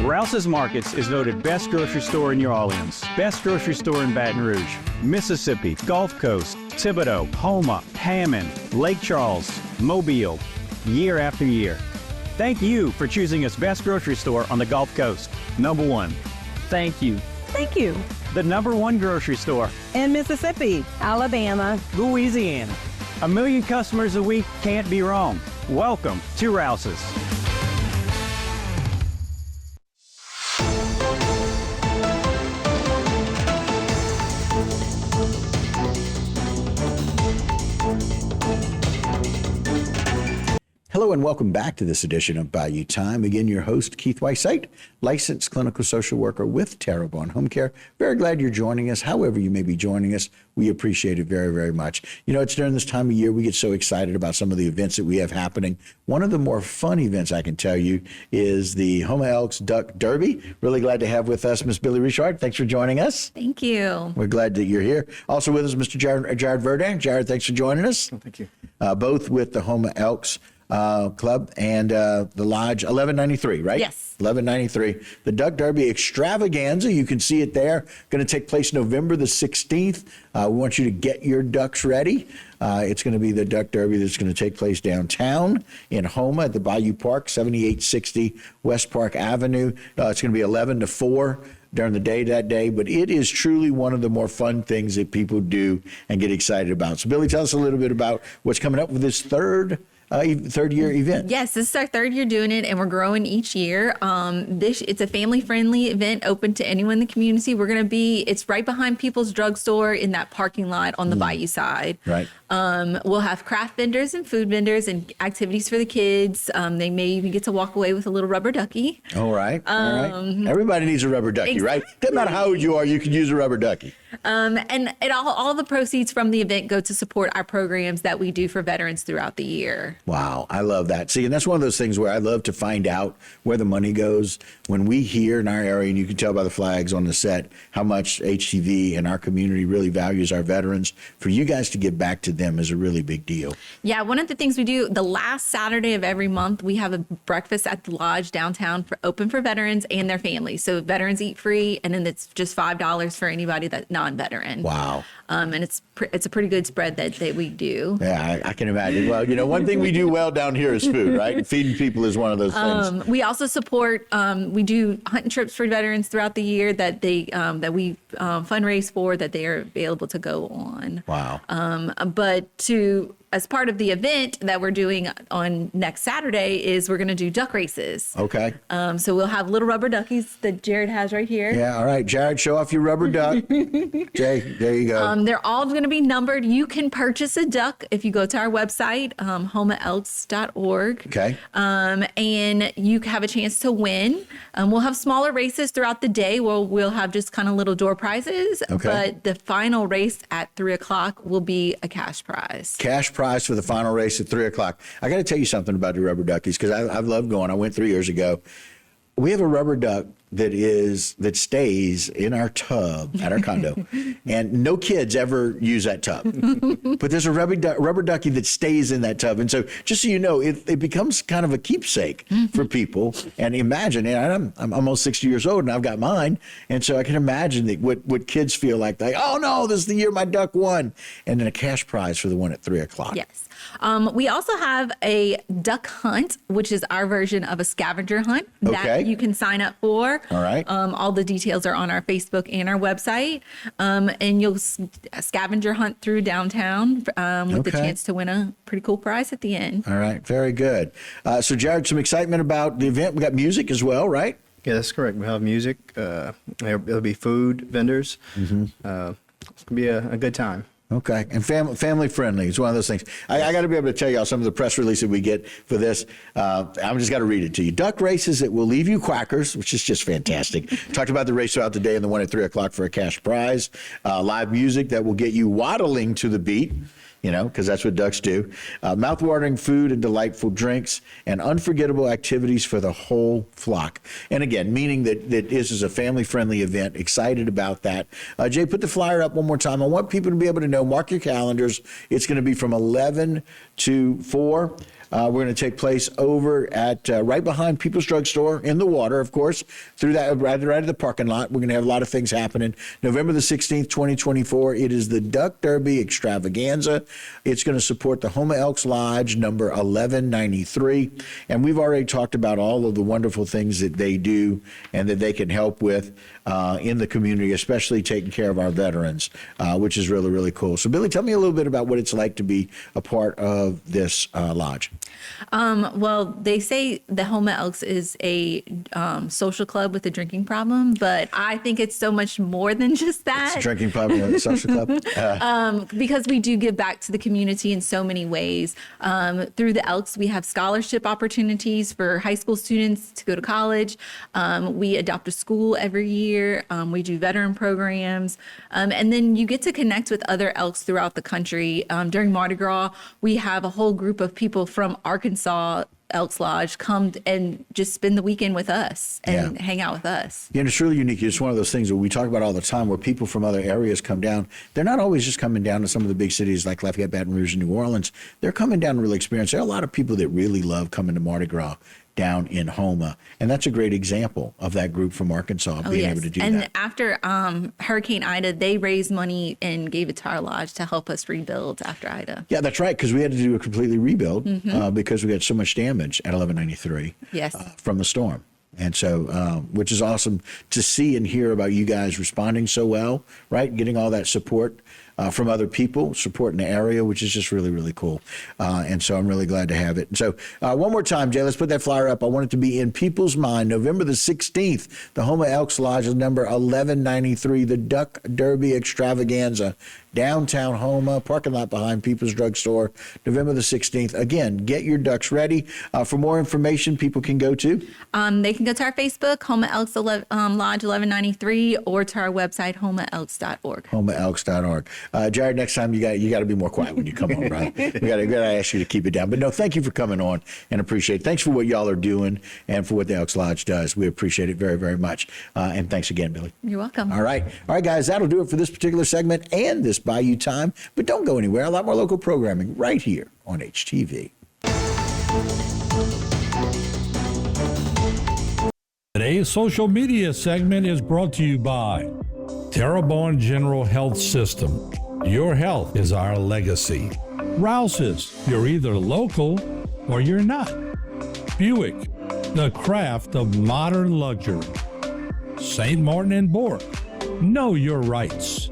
Rouse's Markets is voted best grocery store in New Orleans, best grocery store in Baton Rouge, Mississippi, Gulf Coast, Thibodeau, Houma, Hammond, Lake Charles, Mobile, year after year. Thank you for choosing us best grocery store on the Gulf Coast. Number one. Thank you. Thank you. The number one grocery store In Mississippi, Alabama, Louisiana. 1 million customers a week can't be wrong. Welcome to Rouse's. Hello and welcome back to this edition of Bayou Time. Again, your host, Keith Whiteside, licensed clinical social worker with Terrebonne Home Care. Very glad you're joining us. However you may be joining us, we appreciate it very, very much. You know, it's during this time of year we get so excited about some of the events that we have happening. One of the more fun events I can tell you is the Houma Elks Duck Derby. Really glad to have with us Miss Billy Richard. Thanks for joining us. Thank you. We're glad that you're here. Also with us, Mr. Jared Verdang. Jared, thanks for joining us. Oh, thank you. Both with the Houma Elks Club and the Lodge 1193, right? Yes. 1193. The Duck Derby Extravaganza, you can see it there. Going to take place November the 16th. We want you to get your ducks ready. It's going to be the Duck Derby that's going to take place downtown in Houma at the Bayou Park, 7860 West Park Avenue. It's going to be 11 to 4 during the day that day, but it is truly one of the more fun things that people do and get excited about. So Billy, tell us a little bit about what's coming up with this third year event. Yes, this is our third year doing it, and we're growing each year. It's a family-friendly event open to anyone in the community. It's right behind People's Drugstore in that parking lot on the Bayou side. Right. We'll have craft vendors and food vendors and activities for the kids. They may even get to walk away with a little rubber ducky. All right. Everybody needs a rubber ducky, right? Doesn't matter how old you are, you can use a rubber ducky. And all the proceeds from the event go to support our programs that we do for veterans throughout the year. Wow, I love that. See, and that's one of those things where I love to find out where the money goes. When we hear in our area, and you can tell by the flags on the set, how much HTV and our community really values our veterans, for you guys to give back to them is a really big deal. Yeah, one of the things we do, the last Saturday of every month, we have a breakfast at the Lodge downtown open for veterans and their families. So veterans eat free, and then it's just $5 for anybody that's non-veteran. Wow. And it's a pretty good spread that we do. Yeah, I can imagine. Well, you know, one thing we do well down here is food, right? And feeding people is one of those things. We also support, we do hunting trips for veterans throughout the year that we fundraise for, that they are available to go on. Wow. But as part of the event that we're doing on next Saturday is we're going to do duck races. Okay. So we'll have little rubber duckies that Jared has right here. Yeah, all right. Jared, show off your rubber duck. Jay, there you go. They're all going to be numbered. You can purchase a duck if you go to our website, houmaelks.org. Okay. And you have a chance to win. We'll have smaller races throughout the day. We'll have just kind of little door prizes. Okay. But the final race at 3 o'clock will be a cash prize. Cash prize for the final race at 3 o'clock. I got to tell you something about the rubber duckies, because I've loved going. I went 3 years ago. We have a rubber duck that stays in our tub at our condo, and no kids ever use that tub. But there's a rubber ducky that stays in that tub, and so just so you know, it becomes kind of a keepsake for people. And imagine, and I'm almost 60 years old, and I've got mine, and so I can imagine that what kids feel like. Oh no, this is the year my duck won, and then a cash prize for the one at 3 o'clock. Yes. We also have a duck hunt, which is our version of a scavenger hunt that you can sign up for. All right. All the details are on our Facebook and our website. And you'll scavenger hunt through downtown with the chance to win a pretty cool prize at the end. All right. Very good. So, Jared, some excitement about the event. We got music as well, right? Yeah, that's correct. We have music. There'll be food vendors. Mm-hmm. It's going to be a good time. Okay, and family friendly. It's one of those things. I got to be able to tell y'all some of the press releases we get for this. I'm just got to read it to you. Duck races that will leave you quackers, which is just fantastic. Talked about the race throughout the day and the one at 3 o'clock for a cash prize. Live music that will get you waddling to the beat. because that's what ducks do. Mouthwatering food and delightful drinks and unforgettable activities for the whole flock. And again, meaning that this is a family-friendly event. Excited about that. Jay, put the flyer up one more time. I want people to be able to know, mark your calendars. It's going to be from 11 to 4. We're going to take place over at right behind People's Drugstore in the water, of course, through that right at the parking lot. We're going to have a lot of things happening. November the 16th, 2024. It is the Duck Derby Extravaganza. It's going to support the Houma Elks Lodge, number 1193. And we've already talked about all of the wonderful things that they do and that they can help with in the community, especially taking care of our veterans, which is really, really cool. So, Billy, tell me a little bit about what it's like to be a part of this lodge. Well, they say the Houma Elks is a social club with a drinking problem, but I think it's so much more than just that. It's a drinking problem with a social club? Because we do give back to the community in so many ways. Through the Elks, we have scholarship opportunities for high school students to go to college. We adopt a school every year. We do veteran programs. And then you get to connect with other Elks throughout the country. During Mardi Gras, we have a whole group of people from Arkansas Elks Lodge come and just spend the weekend with us and hang out with us. Yeah, and it's really unique. It's one of those things that we talk about all the time where people from other areas come down. They're not always just coming down to some of the big cities like Lafayette, Baton Rouge, and New Orleans. They're coming down to really experience. There are a lot of people that really love coming to Mardi Gras down in Houma. And that's a great example of that group from Arkansas being able to do that. And after Hurricane Ida, they raised money and gave it to our lodge to help us rebuild after Ida. Yeah, that's right, because we had to do a completely rebuild because we had so much damage at 1193 from the storm. And so, which is awesome to see and hear about you guys responding so well, right? Getting all that support from other people, supporting the area, which is just really, really cool. And so I'm really glad to have it. And so one more time, Jay, let's put that flyer up. I want it to be in people's mind. November the 16th, the Houma Elks Lodge is number 1193, the Duck Derby Extravaganza, downtown Houma, parking lot behind People's Drugstore, November the 16th. Again, get your ducks ready. For more information, people can go to? They can go to our Facebook, Houma Elks Lodge 1193, or to our website, houmaelks.org. houmaelks.org. Jared, next time you got to be more quiet when you come on, right? we got to ask you to keep it down. But no, thank you for coming on and appreciate it. Thanks for what y'all are doing and for what the Elks Lodge does. We appreciate it very, very much. And thanks again, Billy. You're welcome. All right, guys, that'll do it for this particular segment and this Bayou Time. But don't go anywhere. A lot more local programming right here on HTV. Today's social media segment is brought to you by Terrebonne General Health System. Your health is our legacy. Rouse's, you're either local or you're not. Buick, the craft of modern luxury. St. Martin and Bourke, know your rights.